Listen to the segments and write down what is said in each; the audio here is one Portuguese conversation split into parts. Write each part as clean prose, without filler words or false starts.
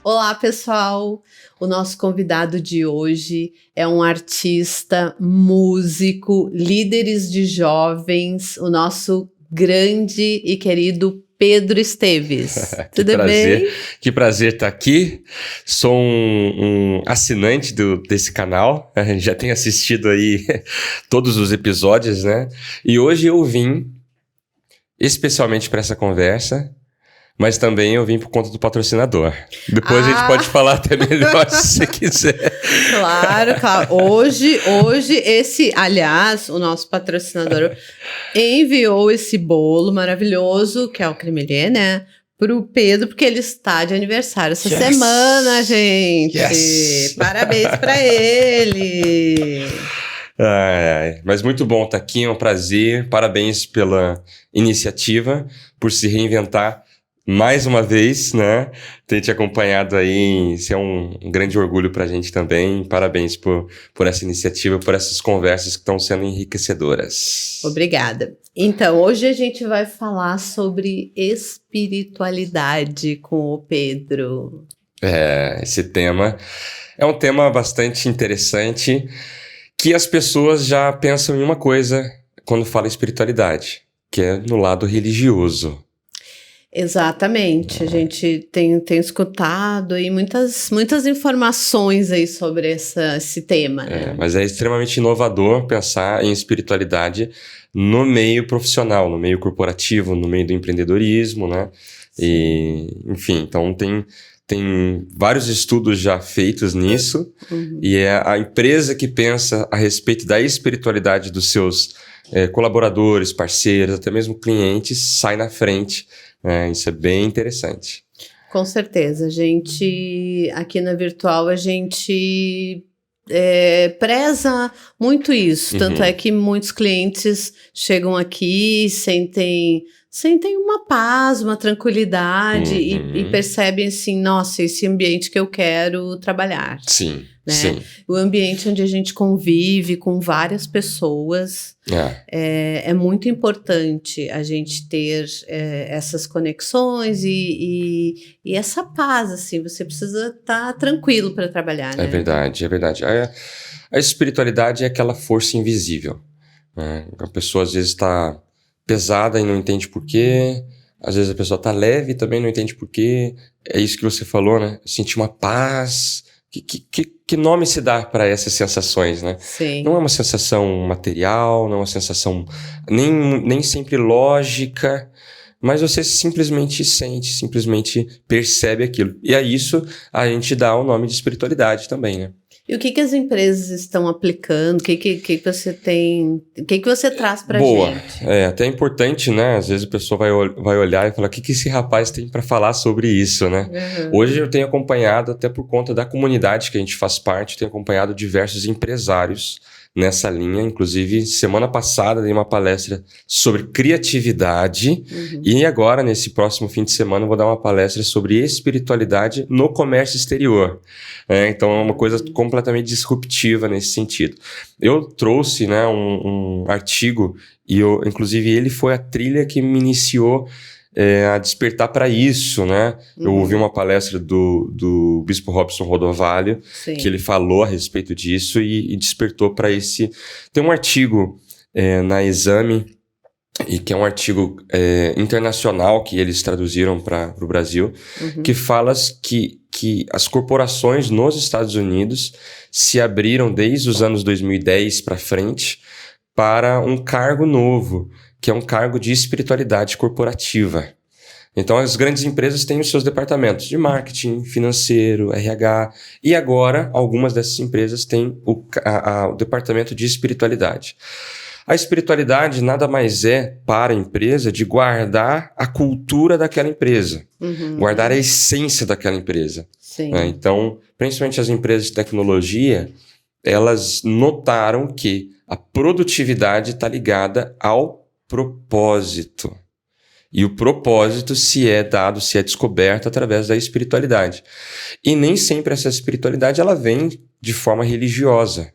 Olá, pessoal! O nosso convidado de hoje é um artista, músico, líderes de jovens, o nosso grande e querido Pedro Esteves. Tudo bem? Que prazer estar aqui. Sou um assinante desse canal. A gente já tem assistido aí todos os episódios, né? E hoje eu vim especialmente para essa conversa, mas também eu vim por conta do patrocinador. Depois a gente pode falar até melhor se você quiser. Claro. Hoje aliás, o nosso patrocinador enviou esse bolo maravilhoso, que é o creme Lê, né? Pro Pedro, porque ele está de aniversário essa semana, gente. Parabéns para ele. Mas muito bom estar aqui, é um prazer. Parabéns pela iniciativa, por se reinventar mais uma vez, né? Ter te acompanhado aí, isso é um grande orgulho pra gente também. Parabéns por essa iniciativa, por essas conversas que estão sendo enriquecedoras. Obrigada. Então, hoje a gente vai falar sobre espiritualidade com o Pedro. Esse tema é um tema bastante interessante, que as pessoas já pensam em uma coisa quando fala espiritualidade, que é no lado religioso. Exatamente, a gente tem escutado aí muitas informações aí sobre esse tema, né? Mas é extremamente inovador pensar em espiritualidade no meio profissional, no meio corporativo, no meio do empreendedorismo, né? E, enfim, então tem vários estudos já feitos nisso, e é a empresa que pensa a respeito da espiritualidade dos seus colaboradores, parceiros, até mesmo clientes, sai na frente. Isso é bem interessante. Com certeza. A gente, aqui na Virtual, a gente preza muito isso. Tanto é que muitos clientes chegam aqui e sentem uma paz, uma tranquilidade e percebem assim, nossa, esse ambiente que eu quero trabalhar. Sim, né? sim. O ambiente onde a gente convive com várias pessoas é muito importante a gente ter essas conexões e essa paz, assim, você precisa estar tranquilo para trabalhar, né? É verdade. A espiritualidade é aquela força invisível, né? A pessoa às vezes está pesada e não entende por quê. Às vezes a pessoa tá leve e também não entende por quê. É isso que você falou, né? Sentir uma paz. Que nome se dá para essas sensações, né? Sim. Não é uma sensação material, não é uma sensação nem sempre lógica, mas você simplesmente sente, simplesmente percebe aquilo. E a isso a gente dá o nome de espiritualidade também, né? E o que as empresas estão aplicando? O que você tem? O que você traz pra gente? Até é importante, né? Às vezes a pessoa vai olhar e falar: o que esse rapaz tem para falar sobre isso, né? Hoje eu tenho acompanhado, até por conta da comunidade que a gente faz parte, tenho acompanhado diversos empresários nessa linha. Inclusive, semana passada dei uma palestra sobre criatividade e agora, nesse próximo fim de semana, eu vou dar uma palestra sobre espiritualidade no comércio exterior. Então, é uma coisa completamente disruptiva nesse sentido. Eu trouxe, né, um artigo e, inclusive, ele foi a trilha que me iniciou a despertar para isso, né? Eu ouvi uma palestra do Bispo Robson Rodovalho, que ele falou a respeito disso e despertou para esse... Tem um artigo na Exame, e que é um artigo internacional que eles traduziram para o Brasil, que fala que as corporações nos Estados Unidos se abriram desde os anos 2010 para frente para um cargo novo, que é um cargo de espiritualidade corporativa. Então, as grandes empresas têm os seus departamentos de marketing, financeiro, RH, e agora algumas dessas empresas têm o departamento de espiritualidade. A espiritualidade nada mais é para a empresa de guardar a cultura daquela empresa, guardar a essência daquela empresa. Sim. Então, principalmente as empresas de tecnologia, elas notaram que a produtividade está ligada ao propósito. E o propósito se é descoberto através da espiritualidade. E nem sempre essa espiritualidade ela vem de forma religiosa.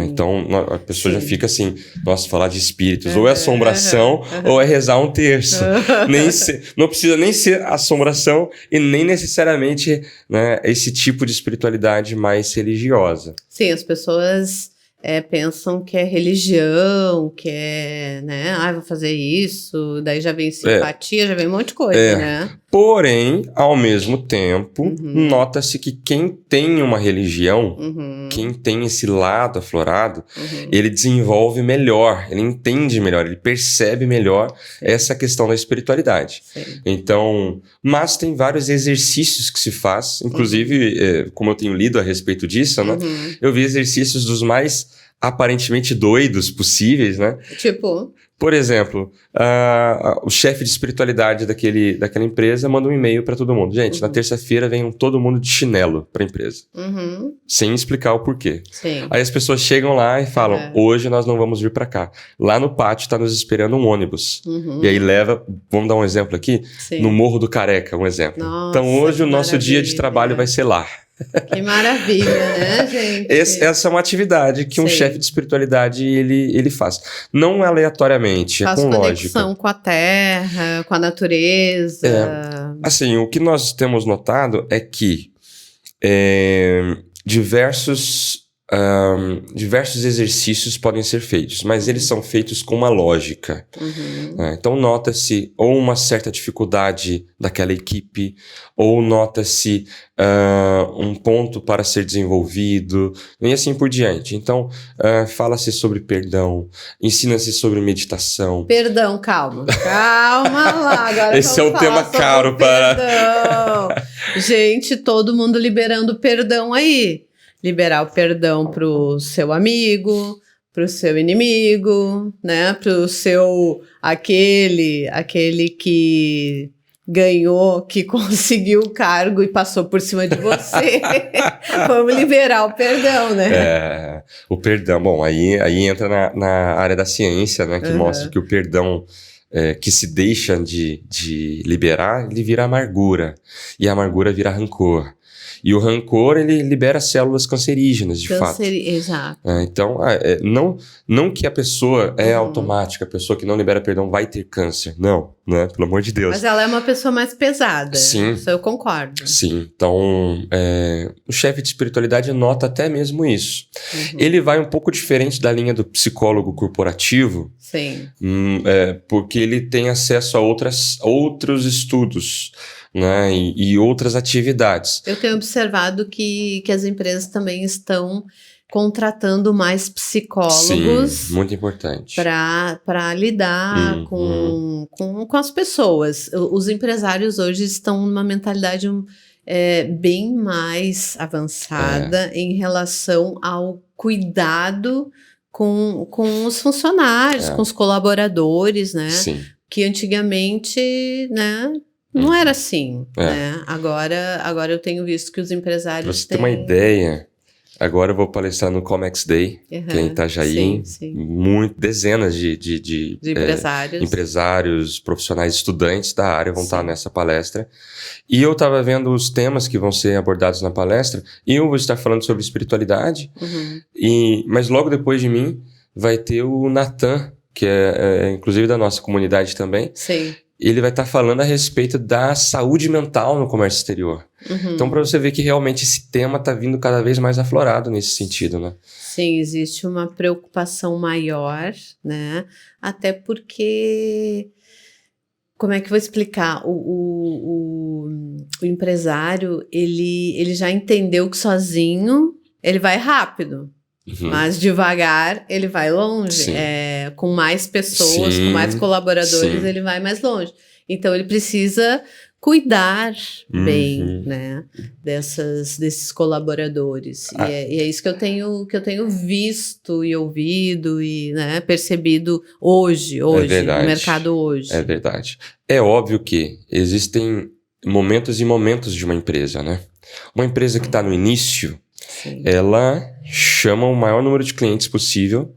Então, a pessoa já Sim. fica assim, nossa, falar de espíritos, ou é assombração, ou é rezar um terço. Não precisa nem ser assombração e nem necessariamente, né, esse tipo de espiritualidade mais religiosa. Sim, as pessoas pensam que é religião, que é, né, vou fazer isso, daí já vem simpatia, já vem um monte de coisa, né? Porém, ao mesmo tempo, nota-se que quem tem uma religião, quem tem esse lado aflorado, ele desenvolve melhor, ele entende melhor, ele percebe melhor essa questão da espiritualidade. Sim. Então, mas tem vários exercícios que se faz, inclusive, como eu tenho lido a respeito disso, né, eu vi exercícios dos mais aparentemente doidos possíveis, né? Tipo... Por exemplo, o chefe de espiritualidade daquela empresa manda um e-mail para todo mundo. Gente, na terça-feira venham todo mundo de chinelo para a empresa. Sem explicar o porquê. Sim. Aí as pessoas chegam lá e falam, hoje nós não vamos vir para cá. Lá no pátio está nos esperando um ônibus. E aí vamos dar um exemplo aqui? Sim. No Morro do Careca, um exemplo. Nossa, então hoje o nosso dia de trabalho vai ser lá. Que maravilha, né, gente? Essa é uma atividade que um chefe de espiritualidade ele faz. Não aleatoriamente, faz com lógica. conexão com a terra, com a natureza. Assim, o que nós temos notado é que diversos exercícios podem ser feitos, mas eles são feitos com uma lógica. Então nota-se ou uma certa dificuldade daquela equipe, ou nota-se um ponto para ser desenvolvido, e assim por diante. Então fala-se sobre perdão, ensina-se sobre meditação. Perdão, calma lá. Agora esse é um tema caro para... Gente, todo mundo liberando perdão aí. Liberar o perdão pro seu amigo, pro seu inimigo, né? Pro seu... Aquele que ganhou, que conseguiu o cargo e passou por cima de você. Vamos liberar o perdão, né? O perdão. Bom, aí entra na área da ciência, né? Que mostra que o perdão... que se deixa de liberar, ele vira amargura. E a amargura vira rancor. E o rancor, ele libera células cancerígenas, de fato. Exato. Então, não que a pessoa é automática, a pessoa que não libera perdão vai ter câncer. Não, né? Pelo amor de Deus. Mas ela é uma pessoa mais pesada. Sim. Isso eu concordo. Sim. Então, o chefe de espiritualidade nota até mesmo isso. Ele vai um pouco diferente da linha do psicólogo corporativo. Sim. Porque ele tem acesso a outros estudos, né, e outras atividades. Eu tenho observado que as empresas também estão contratando mais psicólogos. Sim, muito importante. Para lidar com as pessoas. Os empresários hoje estão numa mentalidade bem mais avançada em relação ao cuidado com os funcionários, com os colaboradores, né? Sim. Que antigamente, né? Não era assim, né? Agora eu tenho visto que os empresários Pra você ter uma ideia, agora eu vou palestrar no Comex Day, que é em Itajaí. Dezenas de empresários, profissionais, estudantes da área vão estar nessa palestra. E eu estava vendo os temas que vão ser abordados na palestra, e eu vou estar falando sobre espiritualidade, mas logo depois de mim vai ter o Natan, que é inclusive da nossa comunidade também. Sim. Ele vai estar falando a respeito da saúde mental no comércio exterior. Então, para você ver que realmente esse tema está vindo cada vez mais aflorado nesse sentido, né? Sim, existe uma preocupação maior, né? Até porque, como é que eu vou explicar? O empresário, ele já entendeu que sozinho ele vai rápido. Mas devagar ele vai longe, com mais pessoas, com mais colaboradores, ele vai mais longe. Então ele precisa cuidar bem, né, desses colaboradores. E é isso que eu tenho visto e ouvido e, né, percebido hoje no mercado hoje. É verdade. É óbvio que existem momentos e momentos de uma empresa, né? Uma empresa que está no início, ela chama o maior número de clientes possível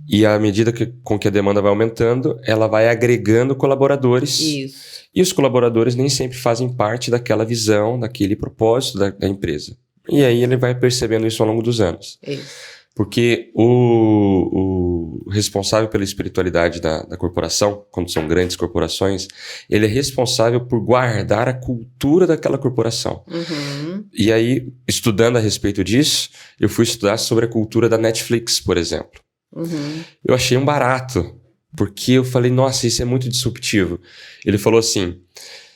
e à medida com que a demanda vai aumentando, ela vai agregando colaboradores. Isso. E os colaboradores nem sempre fazem parte daquela visão, daquele propósito da empresa. E aí ele vai percebendo isso ao longo dos anos. Isso. Porque o responsável pela espiritualidade da corporação, quando são grandes corporações, ele é responsável por guardar a cultura daquela corporação. Uhum. E aí, estudando a respeito disso, eu fui estudar sobre a cultura da Netflix, por exemplo. Uhum. Eu achei um barato, porque eu falei, nossa, isso é muito disruptivo. Ele falou assim,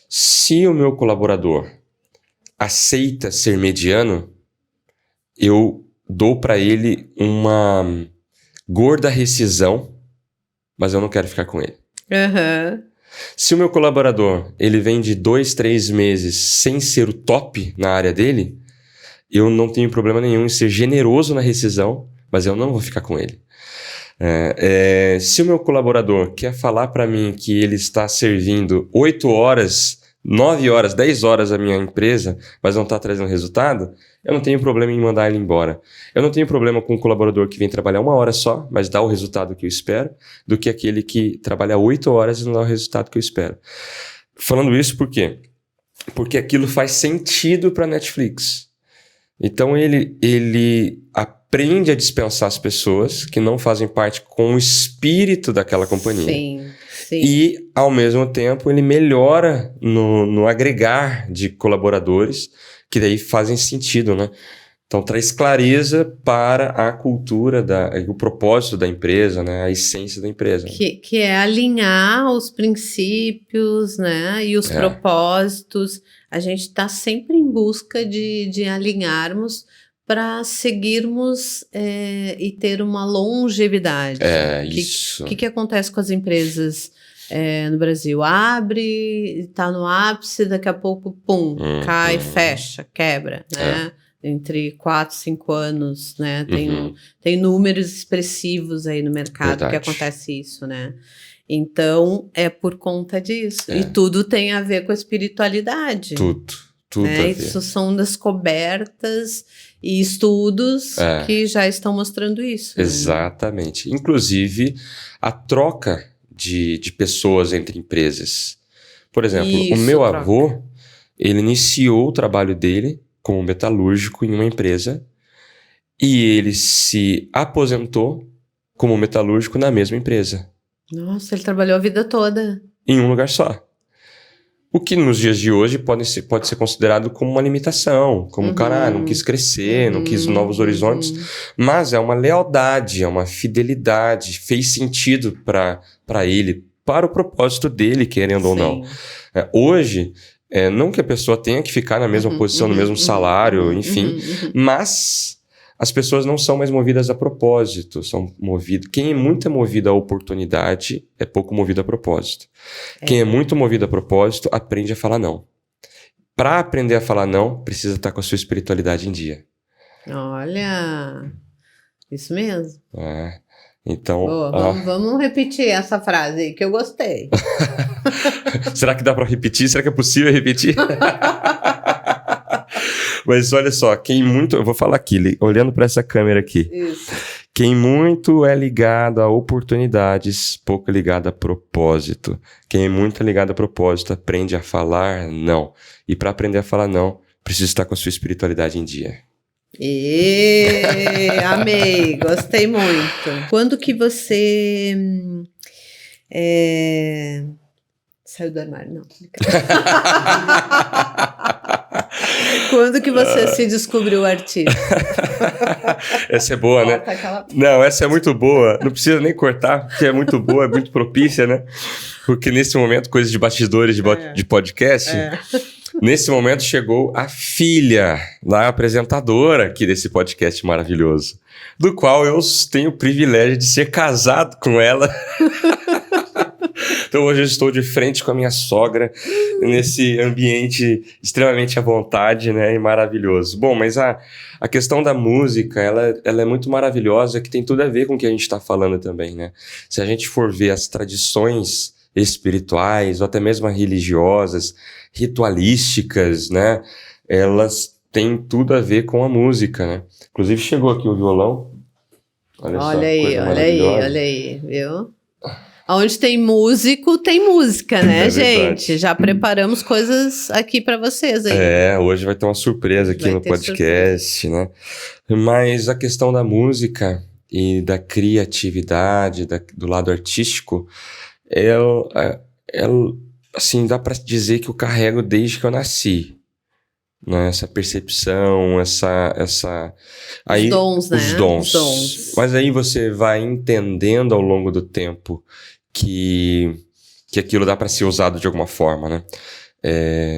se o meu colaborador aceita ser mediano, eu dou para ele uma gorda rescisão, mas eu não quero ficar com ele. Uhum. Se o meu colaborador, ele vem de 2, 3 meses sem ser o top na área dele, eu não tenho problema nenhum em ser generoso na rescisão, mas eu não vou ficar com ele. Se o meu colaborador quer falar para mim que ele está servindo 8 horas, 9 horas, 10 horas a minha empresa, mas não está trazendo resultado, eu não tenho problema em mandar ele embora. Eu não tenho problema com um colaborador que vem trabalhar 1 hora só, mas dá o resultado que eu espero, do que aquele que trabalha 8 horas e não dá o resultado que eu espero. Falando isso por quê? Porque aquilo faz sentido para a Netflix. Então ele aprende a dispensar as pessoas que não fazem parte com o espírito daquela companhia. Sim. E, ao mesmo tempo, ele melhora no agregar de colaboradores, que daí fazem sentido, né? Então, traz clareza para a cultura, o propósito da empresa, né? A essência da empresa. Que é alinhar os princípios, né? E os propósitos. A gente está sempre em busca de alinharmos para seguirmos e ter uma longevidade. Isso. O que acontece com as empresas no Brasil? Abre, está no ápice, daqui a pouco, pum, cai, fecha, quebra, né? Entre 4, 5 anos, né? Tem números expressivos aí no mercado que acontece isso, né? Então, é por conta disso. E tudo tem a ver com a espiritualidade. Tudo né? a ver. Isso são descobertas e estudos que já estão mostrando isso. Exatamente. Né? Inclusive, a troca de pessoas entre empresas. Por exemplo, o meu avô, ele iniciou o trabalho dele como metalúrgico em uma empresa e ele se aposentou como metalúrgico na mesma empresa. Nossa, ele trabalhou a vida toda. Em um lugar só. O que nos dias de hoje pode ser considerado como uma limitação, como o cara não quis crescer, não quis novos horizontes, mas é uma lealdade, é uma fidelidade, fez sentido para ele, para o propósito dele, querendo ou não. Hoje, não que a pessoa tenha que ficar na mesma posição, no mesmo salário, enfim, mas as pessoas não são mais movidas a propósito, são movidas. Quem é muito movido a oportunidade é pouco movido a propósito. Quem é muito movido a propósito aprende a falar não. Para aprender a falar não, precisa estar com a sua espiritualidade em dia. Olha, isso mesmo. Então, vamos repetir essa frase aí, que eu gostei. Será que dá para repetir? Será que é possível repetir? Mas olha só, eu vou falar aqui, olhando para essa câmera aqui. Isso. Quem muito é ligado a oportunidades, pouco é ligado a propósito. Quem é muito ligado a propósito aprende a falar não. E para aprender a falar não, precisa estar com a sua espiritualidade em dia. Amei, gostei muito. Quando que você saiu do armário? Não. Quando que você se descobriu artista? Essa é boa, né? Não, essa é muito boa. Não precisa nem cortar, porque é muito boa, é muito propícia, né? Porque nesse momento, coisas de bastidores de podcast, nesse momento chegou a filha da apresentadora aqui desse podcast maravilhoso, do qual eu tenho o privilégio de ser casado com ela. Então hoje eu estou de frente com a minha sogra, nesse ambiente extremamente à vontade, né, e maravilhoso. Bom, mas a questão da música, ela é muito maravilhosa, que tem tudo a ver com o que a gente está falando também, né? Se a gente for ver as tradições espirituais, ou até mesmo religiosas, ritualísticas, né, elas têm tudo a ver com a música, né? Inclusive chegou aqui o violão. Olha aí, viu? Onde tem músico, tem música, né, gente? Já preparamos coisas aqui para vocês aí. Hoje vai ter uma surpresa aqui no podcast, né? Mas a questão da música e da criatividade, do lado artístico, assim, dá para dizer que eu carrego desde que eu nasci, né? Essa percepção, aí, os dons, né? Os dons. Mas aí você vai entendendo ao longo do tempo que aquilo dá para ser usado de alguma forma, né?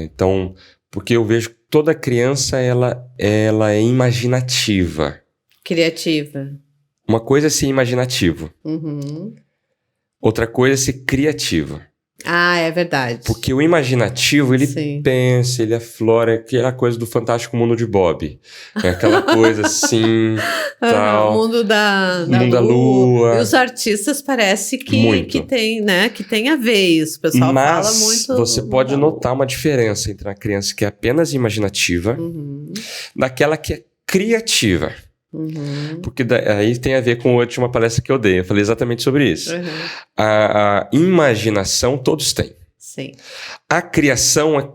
Então, porque eu vejo que toda criança, ela é imaginativa. Criativa. Uma coisa é ser imaginativo. Uhum. Outra coisa é ser criativo. Ah, é verdade. Porque o imaginativo, ele Sim. pensa, ele aflora, aquela coisa do Fantástico Mundo de Bob. É aquela coisa assim, tal. O mundo da Lua. E os artistas parece que tem, né? Que tem a ver isso. O pessoal fala muito. Você pode notar uma diferença entre a criança que é apenas imaginativa, daquela que é criativa. Porque aí tem a ver com a última palestra que eu dei. Eu falei exatamente sobre isso. A imaginação todos têm. Sim. A criação é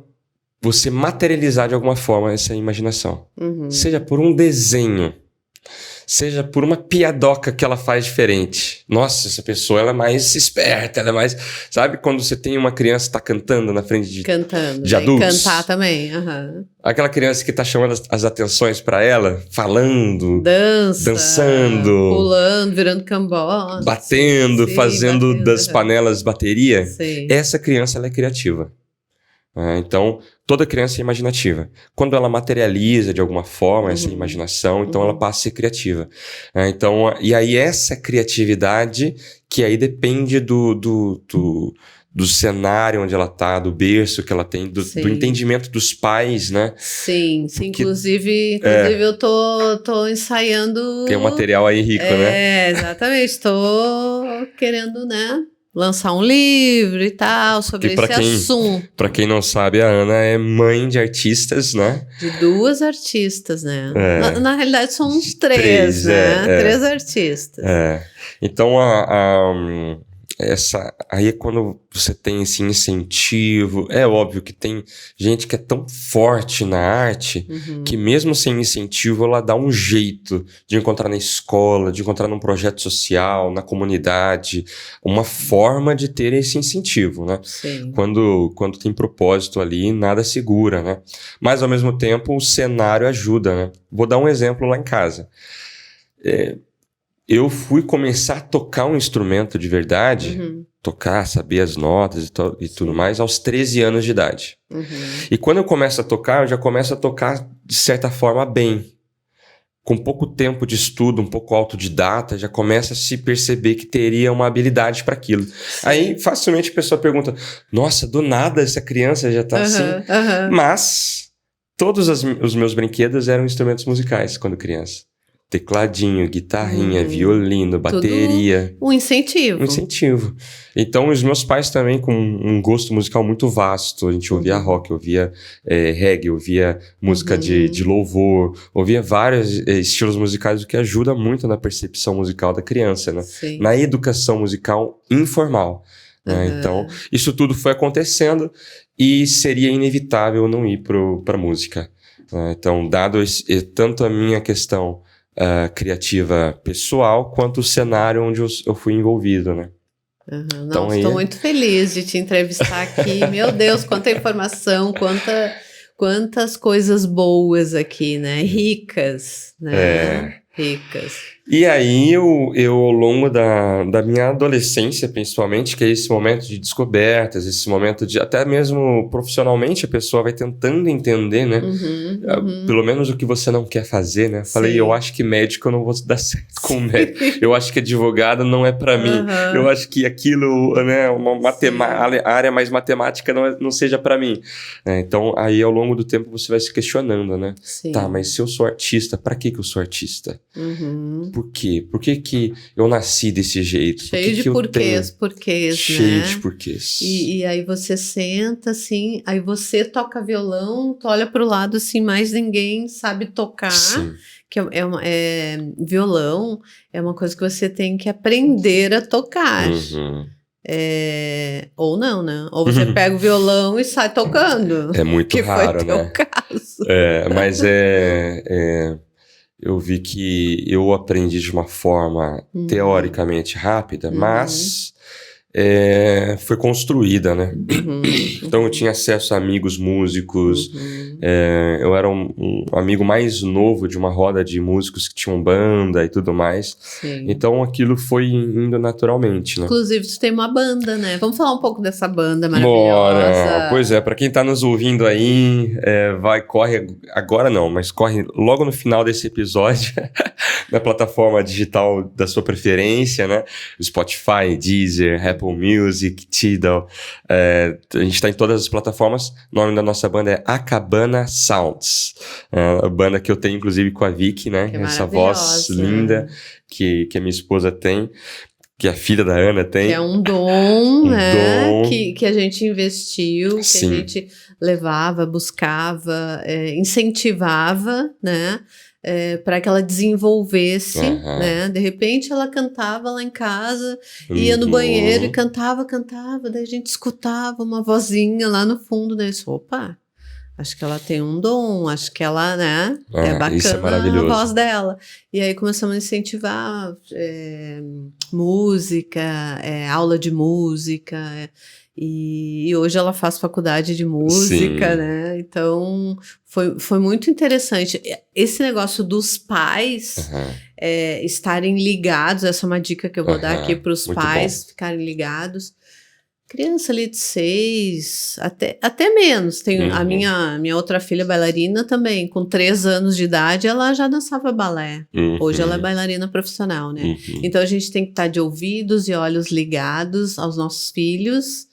você materializar de alguma forma essa imaginação. Seja por um desenho, seja por uma piadoca que ela faz diferente. Nossa, essa pessoa, ela é mais esperta, ela é mais... Sabe quando você tem uma criança que tá cantando na frente de adultos? Cantar também, Aquela criança que tá chamando as atenções para ela, falando, dançando, pulando, virando cambó, batendo, fazendo das panelas bateria. Sim. Essa criança, ela é criativa. Então, toda criança é imaginativa. Quando ela materializa de alguma forma essa imaginação, então ela passa a ser criativa. Então, e aí essa criatividade, que aí depende do cenário onde ela tá, do berço que ela tem, do entendimento dos pais, né? Sim, inclusive eu tô ensaiando... Tem um material aí rico, né? Exatamente, tô querendo, né? Lançar um livro e tal, sobre esse assunto. Pra quem não sabe, a Ana é mãe de artistas, né? De 2 artistas, né? Na realidade, são uns 3, né? 3 artistas. Então, aí é quando você tem esse incentivo. É óbvio que tem gente que é tão forte na arte que mesmo sem incentivo ela dá um jeito de encontrar na escola, de encontrar num projeto social, na comunidade, uma forma de ter esse incentivo, né? Sim. Quando tem propósito ali, nada segura, né? Mas ao mesmo tempo o cenário ajuda, né? Vou dar um exemplo lá em casa. Eu fui começar a tocar um instrumento de verdade, tocar, saber as notas e tudo mais, aos 13 anos de idade. E quando eu começo a tocar, eu já começo a tocar, de certa forma, bem. Com pouco tempo de estudo, um pouco autodidata, já começa a se perceber que teria uma habilidade para aquilo. Aí, facilmente, a pessoa pergunta, nossa, do nada essa criança já tá assim? Mas, todos os meus brinquedos eram instrumentos musicais quando criança. Tecladinho, guitarrinha, violino, bateria. Tudo um incentivo. Um incentivo. Então, os meus pais também, com um gosto musical muito vasto. A gente ouvia rock, ouvia reggae, ouvia música de louvor, ouvia vários estilos musicais, o que ajuda muito na percepção musical da criança, né? Sim. Na educação musical informal. Né? Então, isso tudo foi acontecendo e seria inevitável não ir para música. Então, dado tanto a minha questão criativa pessoal, quanto o cenário onde eu fui envolvido, né? Então, estou muito feliz de te entrevistar aqui. Meu Deus, quanta informação, quantas coisas boas aqui, né? Ricas, né? Ricas. E aí, eu ao longo da minha adolescência, principalmente, que é esse momento de descobertas, esse momento de, até mesmo profissionalmente, a pessoa vai tentando entender, né? Pelo menos o que você não quer fazer, né? Falei, eu acho que médico eu não vou dar certo com médico. Eu acho que advogado não é pra mim. Eu acho que aquilo, né? A área mais matemática não seja pra mim. Então, aí ao longo do tempo você vai se questionando, né? Sim. Tá, mas se eu sou artista, pra que eu sou artista? Por quê? Por que eu nasci desse jeito? Cheio de porquês, né? Cheio de porquês. E aí você senta, assim, aí você toca violão, tu olha pro lado, assim, mais ninguém sabe tocar. Sim. Que violão é uma coisa que você tem que aprender a tocar. Ou não, né? Ou você pega o violão e sai tocando. É muito raro, foi teu né? caso. Mas eu vi que eu aprendi de uma forma teoricamente rápida, mas foi construída, né? Então eu tinha acesso a amigos músicos, eu era um amigo mais novo de uma roda de músicos que tinham banda e tudo mais. Sim. Então aquilo foi indo naturalmente, né? Inclusive, tu tem uma banda, né? Vamos falar um pouco dessa banda Bora! maravilhosa. Pois é, pra quem tá nos ouvindo aí, corre agora não, mas corre logo no final desse episódio na plataforma digital da sua preferência, né? Spotify, Deezer, Apple Music, Tidal. A gente tá em todas as plataformas. O nome da nossa banda é A Cabana Sounds. A banda que eu tenho, inclusive, com a Vicky, né? Que essa voz linda que a minha esposa tem, que a filha da Ana tem. Que é um dom, né? Dom. Que a gente investiu, que Sim. a gente levava, buscava, incentivava, né? Para que ela desenvolvesse, né? De repente ela cantava lá em casa, ia no banheiro e cantava, daí a gente escutava uma vozinha lá no fundo, daí disse, opa, acho que ela tem um dom, acho que ela, né? É bacana isso é maravilhoso. a voz dela. E aí começamos a incentivar música, aula de música, e hoje ela faz faculdade de música, Sim. né? Então foi muito interessante. Esse negócio dos pais estarem ligados, essa é uma dica que eu vou dar aqui para os pais ficarem ligados. Criança ali de 6, até menos. Tem a minha outra filha bailarina também, com 3 anos de idade, ela já dançava balé. Hoje ela é bailarina profissional, né? Então a gente tem que estar de ouvidos e olhos ligados aos nossos filhos,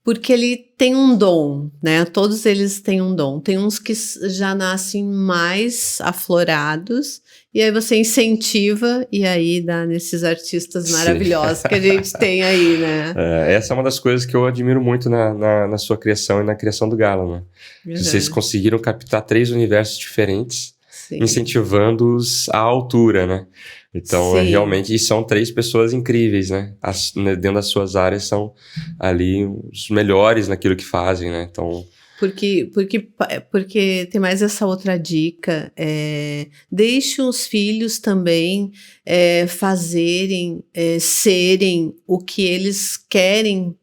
porque ele tem um dom, né? Todos eles têm um dom. Tem uns que já nascem mais aflorados, e aí você incentiva, e aí dá nesses artistas maravilhosos que a gente tem aí, né? Essa é uma das coisas que eu admiro muito na sua criação e na criação do Gala, né? Vocês conseguiram captar 3 universos diferentes, incentivando-os à altura, né? Então, realmente, e são 3 pessoas incríveis, né? Dentro das suas áreas são ali os melhores naquilo que fazem, né? Então... Porque tem mais essa outra dica, deixe os filhos também fazerem, serem o que eles querem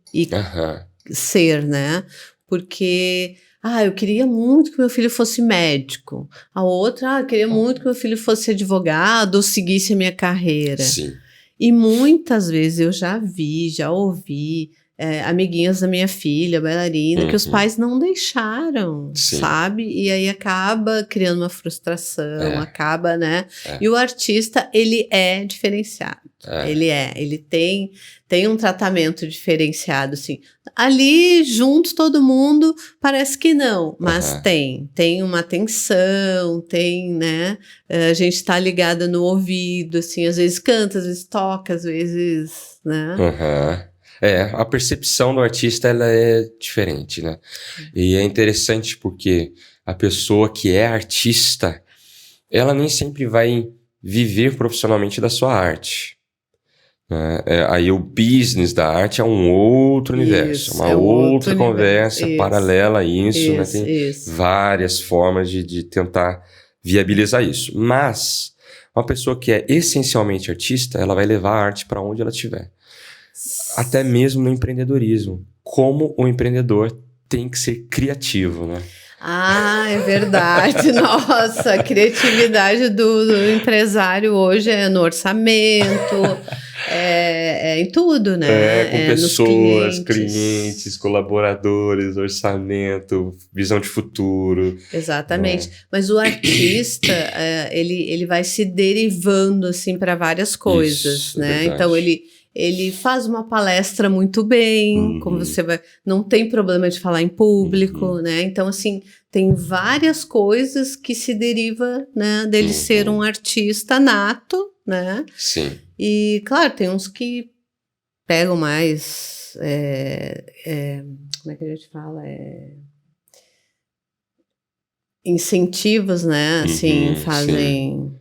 ser, né? Porque... eu queria muito que meu filho fosse médico. A outra, eu queria muito que meu filho fosse advogado ou seguisse a minha carreira. Sim. E muitas vezes eu já ouvi amiguinhas da minha filha, bailarina, que os pais não deixaram, sabe? E aí acaba criando uma frustração, acaba, né? E o artista, ele é diferenciado. Ele tem um tratamento diferenciado, assim. Ali, juntos, todo mundo, parece que não, mas tem uma atenção, tem, né? A gente tá ligada no ouvido, assim, às vezes canta, às vezes toca, às vezes, né? A percepção do artista, ela é diferente, né? E é interessante porque a pessoa que é artista, ela nem sempre vai viver profissionalmente da sua arte. Aí o business da arte é um outro universo, uma outra conversa paralela a isso, né? Tem várias formas de tentar viabilizar isso. Mas uma pessoa que é essencialmente artista, ela vai levar a arte para onde ela estiver. Até mesmo no empreendedorismo. Como o empreendedor tem que ser criativo, né? É verdade. Nossa, a criatividade do empresário hoje é no orçamento, em tudo, né? Com pessoas, clientes, colaboradores, orçamento, visão de futuro. Exatamente. Mas o artista, ele vai se derivando, assim, para várias coisas, né? Verdade. Então, ele faz uma palestra muito bem, como você vai... Não tem problema de falar em público, né? Então, assim, tem várias coisas que se deriva, né, dele ser um artista nato, né? Sim. E, claro, tem uns que pegam mais... como é que a gente fala? Incentivos, né? Assim, fazem...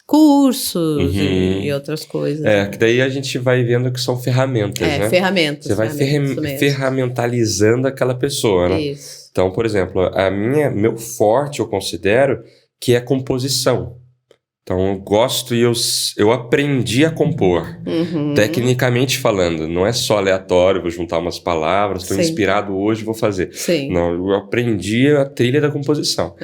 cursos e outras coisas. Que daí a gente vai vendo que são ferramentas, né? Ferramentas. Você vai ferramentalizando aquela pessoa, né? Isso. Então, por exemplo, meu forte eu considero que é composição. Então, eu gosto e eu aprendi a compor, tecnicamente falando. Não é só aleatório, vou juntar umas palavras, estou inspirado hoje, vou fazer. Sim. Não, eu aprendi a trilha da composição.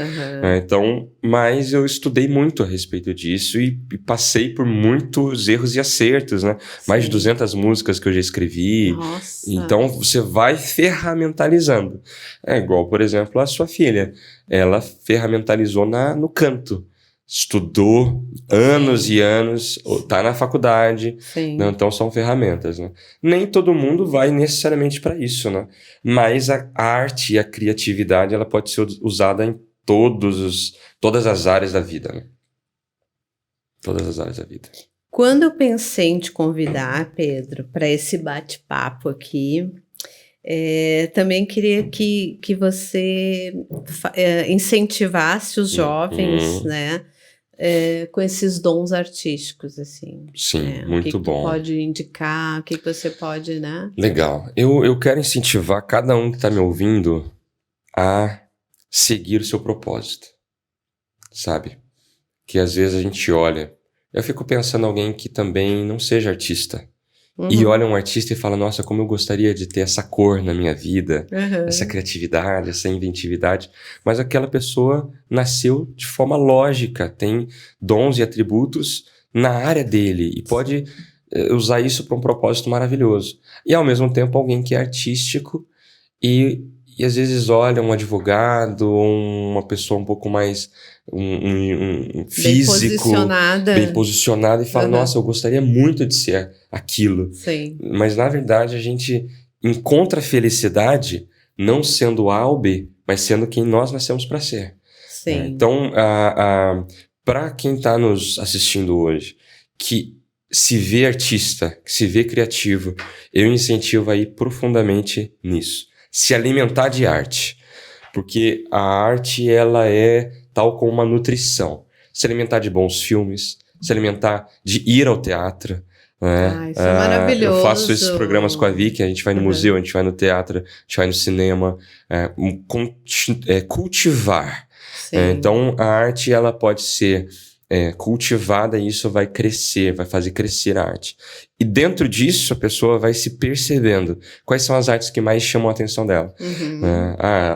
Então, mas eu estudei muito a respeito disso e passei por muitos erros e acertos, né? Mais de 200 músicas que eu já escrevi. Nossa. Então, você vai ferramentalizando. É igual, por exemplo, a sua filha. Ela ferramentalizou no canto. Estudou anos e anos, tá na faculdade, né? Então são ferramentas, né? Nem todo mundo vai necessariamente para isso, né? Mas a arte e a criatividade, ela pode ser usada em todas as áreas da vida, né? Todas as áreas da vida. Quando eu pensei em te convidar, Pedro, para esse bate-papo aqui, também queria que você incentivasse os jovens, né? Com esses dons artísticos, assim. Sim, muito bom. O que você pode indicar, o que você pode, né? Legal. Eu quero incentivar cada um que está me ouvindo a seguir o seu propósito, sabe? Que às vezes a gente olha... Eu fico pensando em alguém que também não seja artista. E olha um artista e fala, nossa, como eu gostaria de ter essa cor na minha vida, essa criatividade, essa inventividade. Mas aquela pessoa nasceu de forma lógica, tem dons e atributos na área dele e pode usar isso para um propósito maravilhoso. E ao mesmo tempo alguém que é artístico e às vezes olha um advogado, uma pessoa um pouco mais um físico, bem posicionada e fala, nossa, eu gostaria muito de ser aquilo. Sim. Mas na verdade a gente encontra a felicidade não sendo A ou B, mas sendo quem nós nascemos para ser. Sim. Então, para quem está nos assistindo hoje, que se vê artista, que se vê criativo, eu incentivo a ir profundamente nisso. Se alimentar de arte, porque a arte ela é tal como uma nutrição. Se alimentar de bons filmes, se alimentar de ir ao teatro. Né? Isso é maravilhoso. Eu faço esses programas com a Vicky, a gente vai no museu, a gente vai no teatro, a gente vai no cinema, cultivar. Então a arte ela pode ser cultivada e isso vai crescer, vai fazer crescer a arte. E dentro disso, a pessoa vai se percebendo quais são as artes que mais chamam a atenção dela.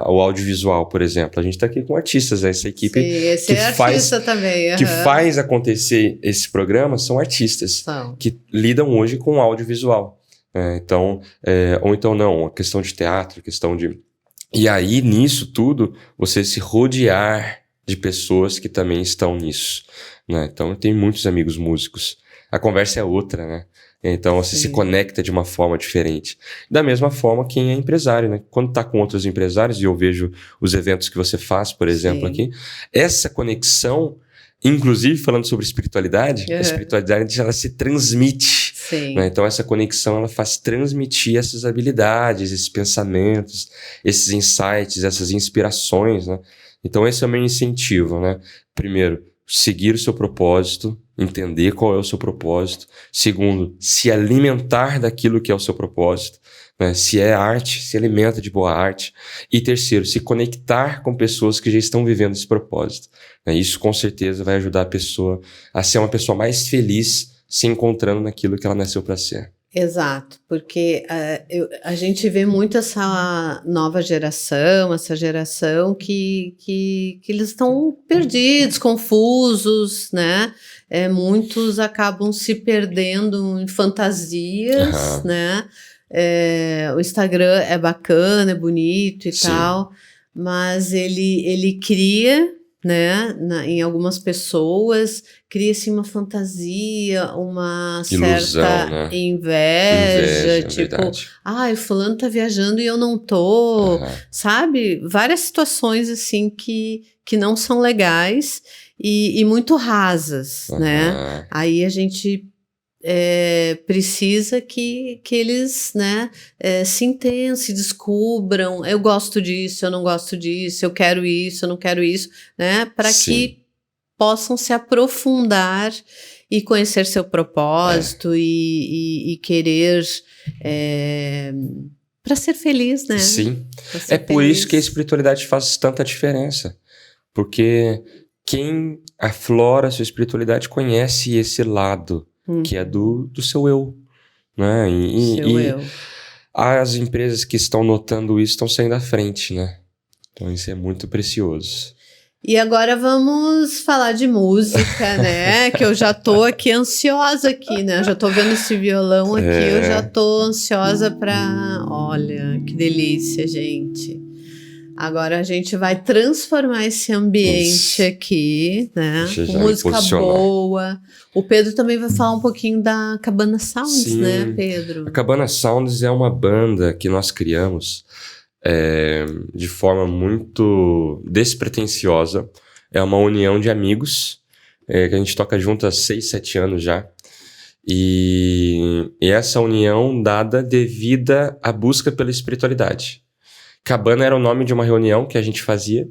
O audiovisual, por exemplo. A gente está aqui com artistas, essa equipe que faz acontecer esse programa são artistas que lidam hoje com audiovisual. Ou então não, a questão de teatro, a questão de... E aí, nisso tudo, você se rodear de pessoas que também estão nisso, né? Então, eu tenho muitos amigos músicos. A conversa é outra, né? Então, você se conecta de uma forma diferente. Da mesma forma, quem é empresário, né? Quando tá com outros empresários, e eu vejo os eventos que você faz, por exemplo, aqui, essa conexão, inclusive falando sobre espiritualidade, a espiritualidade, ela se transmite. Né? Então, essa conexão, ela faz transmitir essas habilidades, esses pensamentos, esses insights, essas inspirações, né? Então, esse é o meu incentivo, né? Primeiro, seguir o seu propósito, entender qual é o seu propósito. Segundo, se alimentar daquilo que é o seu propósito. Né? Se é arte, se alimenta de boa arte. E terceiro, se conectar com pessoas que já estão vivendo esse propósito. Né? Isso, com certeza, vai ajudar a pessoa a ser uma pessoa mais feliz se encontrando naquilo que ela nasceu para ser. Exato, porque a gente vê muito essa nova geração, essa geração que eles estão perdidos, confusos, né? Muitos acabam se perdendo em fantasias, né? O Instagram é bacana, é bonito e tal, mas ele cria... né, em algumas pessoas, cria-se uma fantasia, uma ilusão, certa né? inveja, tipo, o fulano tá viajando e eu não tô, sabe? Várias situações, assim, que não são legais e muito rasas, né? Aí a gente... precisa que eles, né, se entendam, se descubram, eu gosto disso, eu não gosto disso, eu quero isso, eu não quero isso, né, para que possam se aprofundar e conhecer seu propósito e querer para ser feliz, né? Sim, por isso que a espiritualidade faz tanta diferença, porque quem aflora a sua espiritualidade conhece esse lado, que é do seu eu, né? Seu eu. As empresas que estão notando isso estão saindo à frente, né? Então isso é muito precioso. E agora vamos falar de música, né? Que eu já tô aqui ansiosa aqui, né? Já tô vendo esse violão aqui, eu já tô ansiosa pra... Olha, que delícia, gente. Agora a gente vai transformar esse ambiente aqui, né? Com música boa. O Pedro também vai falar um pouquinho da Cabana Sounds, sim, né, Pedro? A Cabana Sounds é uma banda que nós criamos de forma muito despretensiosa. É uma união de amigos que a gente toca junto há 6, 7 anos já. E essa união dada devida à busca pela espiritualidade. Cabana era o nome de uma reunião que a gente fazia,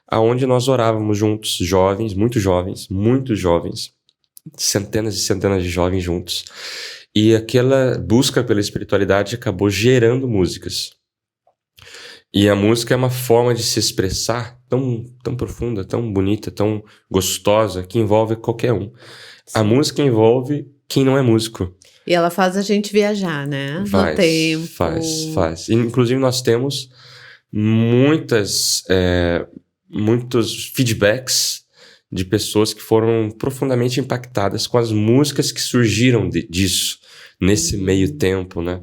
aonde nós orávamos juntos, jovens, muitos jovens, centenas e centenas de jovens juntos. E aquela busca pela espiritualidade acabou gerando músicas. E a música é uma forma de se expressar tão profunda, tão bonita, tão gostosa, que envolve qualquer um. A música envolve quem não é músico. E ela faz a gente viajar, né? No tempo. Faz. Inclusive nós temos muitos feedbacks de pessoas que foram profundamente impactadas com as músicas que surgiram disso, nesse meio tempo, né?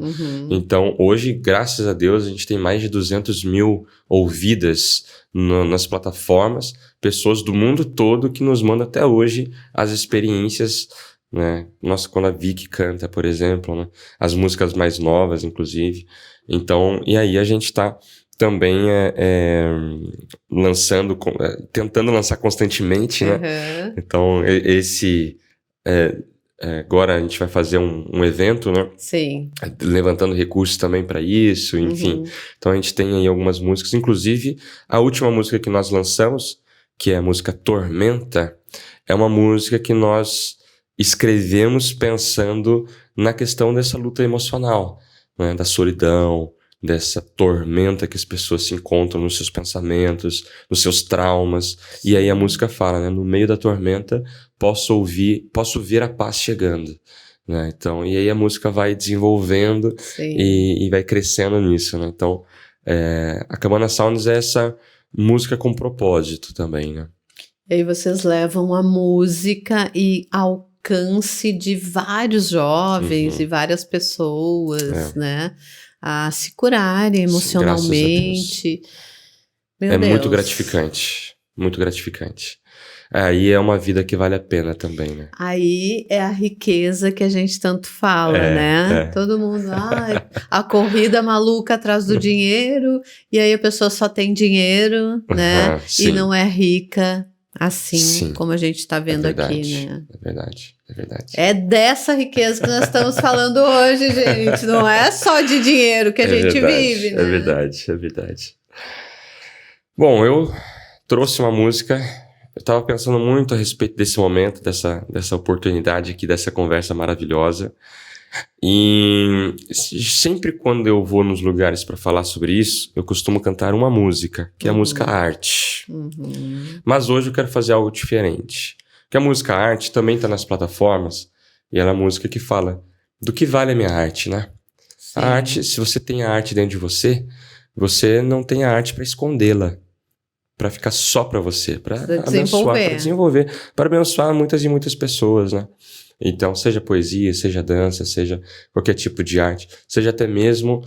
Então, hoje, graças a Deus, a gente tem mais de 200 mil ouvidas nas plataformas, pessoas do mundo todo que nos mandam até hoje as experiências, né? Nossa, quando a Vicky canta, por exemplo, né? As músicas mais novas, inclusive. Então, e aí a gente tá também tentando lançar constantemente, né? Então, agora a gente vai fazer um evento, né? Sim. Levantando recursos também para isso, enfim. Então a gente tem aí algumas músicas, inclusive a última música que nós lançamos, que é a música Tormenta, é uma música que nós escrevemos pensando na questão dessa luta emocional, né? Da solidão, dessa tormenta que as pessoas se encontram nos seus pensamentos, nos seus traumas. E aí a música fala, né? No meio da tormenta, posso ver a paz chegando, né? Então, e aí a música vai desenvolvendo e vai crescendo nisso, né? Então, a Cabana Sounds é essa música com propósito também, né? E aí vocês levam a música e alcance de vários jovens e várias pessoas, né? A se curarem emocionalmente. Meu Deus. Muito gratificante, muito gratificante. Aí é uma vida que vale a pena também, né? Aí é a riqueza que a gente tanto fala, né? Todo mundo, a corrida maluca atrás do dinheiro, e aí a pessoa só tem dinheiro, né? E não é rica assim como a gente está vendo aqui, né? É verdade. É dessa riqueza que nós estamos falando hoje, gente. Não é só de dinheiro que a gente vive, né? É verdade. Bom, eu trouxe uma música. Eu estava pensando muito a respeito desse momento, dessa oportunidade aqui, dessa conversa maravilhosa. E sempre quando eu vou nos lugares para falar sobre isso, eu costumo cantar uma música, que é a música Arte. Mas hoje eu quero fazer algo diferente. Porque a música Arte também está nas plataformas, e ela é a música que fala do que vale a minha arte, né? Sim. A arte, se você tem a arte dentro de você, você não tem a arte para escondê-la, para ficar só para você, para abençoar, para desenvolver, para abençoar muitas e muitas pessoas, né? Então, seja poesia, seja dança, seja qualquer tipo de arte, seja até mesmo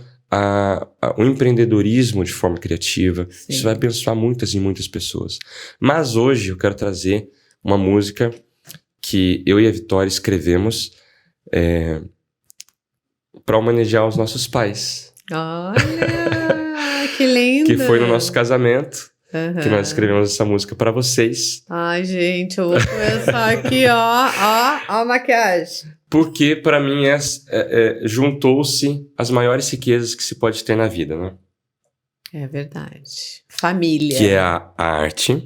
o empreendedorismo de forma criativa, isso vai abençoar muitas e muitas pessoas. Mas hoje eu quero trazer uma música que eu e a Vitória escrevemos para homenagear os nossos pais. Olha, que lindo! Que foi no nosso casamento que nós escrevemos essa música para vocês. Ai, gente, eu vou começar aqui, ó a maquiagem. Porque para mim juntou-se as maiores riquezas que se pode ter na vida, né? É verdade. Família. Que é a arte,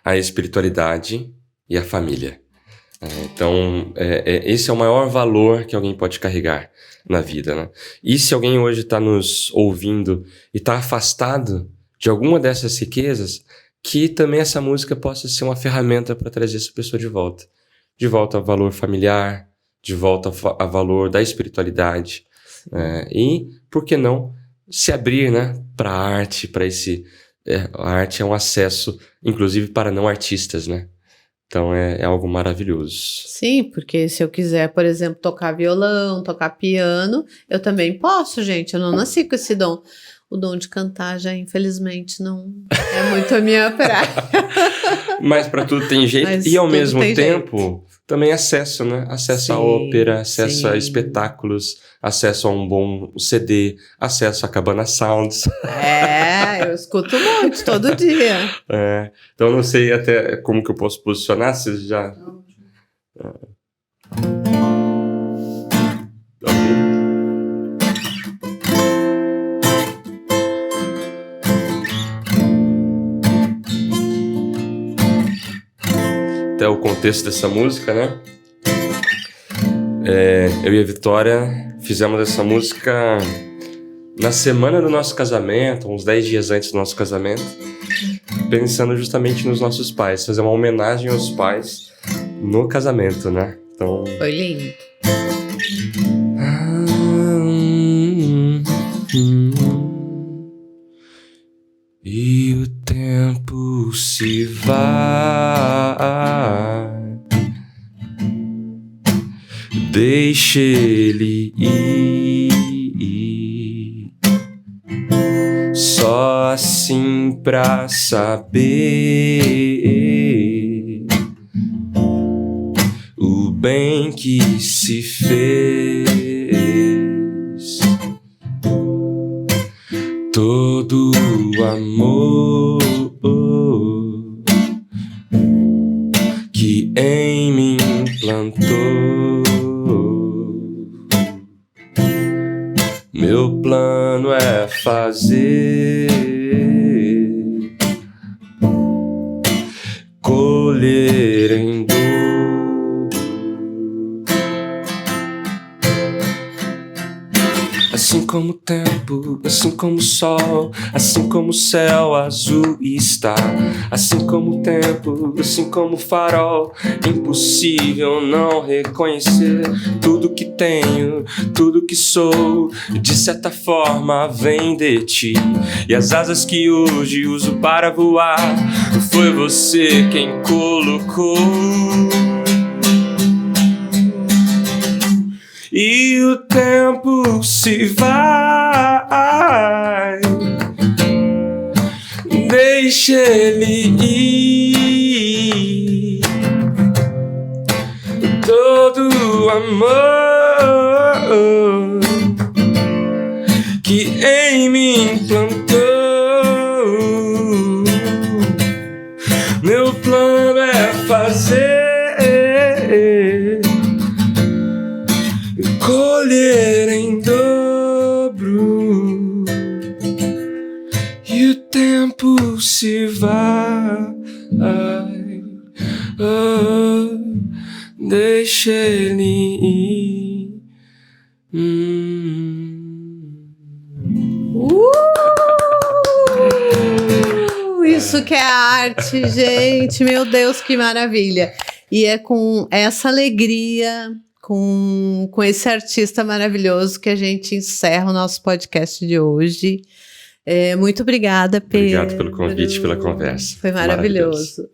a espiritualidade e a família. Então, esse é o maior valor que alguém pode carregar na vida, né? E se alguém hoje está nos ouvindo e está afastado de alguma dessas riquezas, que também essa música possa ser uma ferramenta para trazer essa pessoa de volta. De volta ao valor familiar, de volta ao valor da espiritualidade. E, por que não, se abrir, né, para a arte, para esse... a arte é um acesso, inclusive, para não artistas, né? Então, é algo maravilhoso. Sim, porque se eu quiser, por exemplo, tocar violão, tocar piano, eu também posso, gente. Eu não nasci com esse dom. O dom de cantar já, infelizmente, não é muito a minha praia. Mas para tudo tem jeito. Mas e ao tudo mesmo tem tempo, jeito. também acesso, né? Acesso à Sim, ópera, acesso a sim. espetáculos, acesso a um bom CD, acesso a Cabana Sounds. Eu escuto muito, todo dia. Então eu não sei até como que eu posso posicionar, vocês já... Até o contexto dessa música, né? Eu e a Vitória fizemos essa música na semana do nosso casamento, uns 10 dias antes do nosso casamento, pensando justamente nos nossos pais, fazer uma homenagem aos pais no casamento, né? Então... Foi lindo. E o tempo se vai, deixe ele ir, só assim pra saber o bem que se fez. Todo o amor que em mim plantou, meu plano é fazer, colher em dor. Assim como o tempo, assim como o sol, assim como o céu azul está. Assim como o tempo, assim como o farol, impossível não reconhecer. Tudo que tenho, tudo que sou, de certa forma vem de ti. E as asas que hoje uso para voar, foi você quem colocou. E o tempo se vai, deixa ele ir, todo o amor que em mim plantou, meu plano é fazer, colher em dobro, e o tempo se vai, deixa ele ir. Isso que é arte, gente. Meu Deus, que maravilha. E é com essa alegria, com esse artista maravilhoso, que a gente encerra o nosso podcast de hoje. Muito obrigada, Pedro. Obrigado pelo convite, pela conversa. Foi maravilhoso.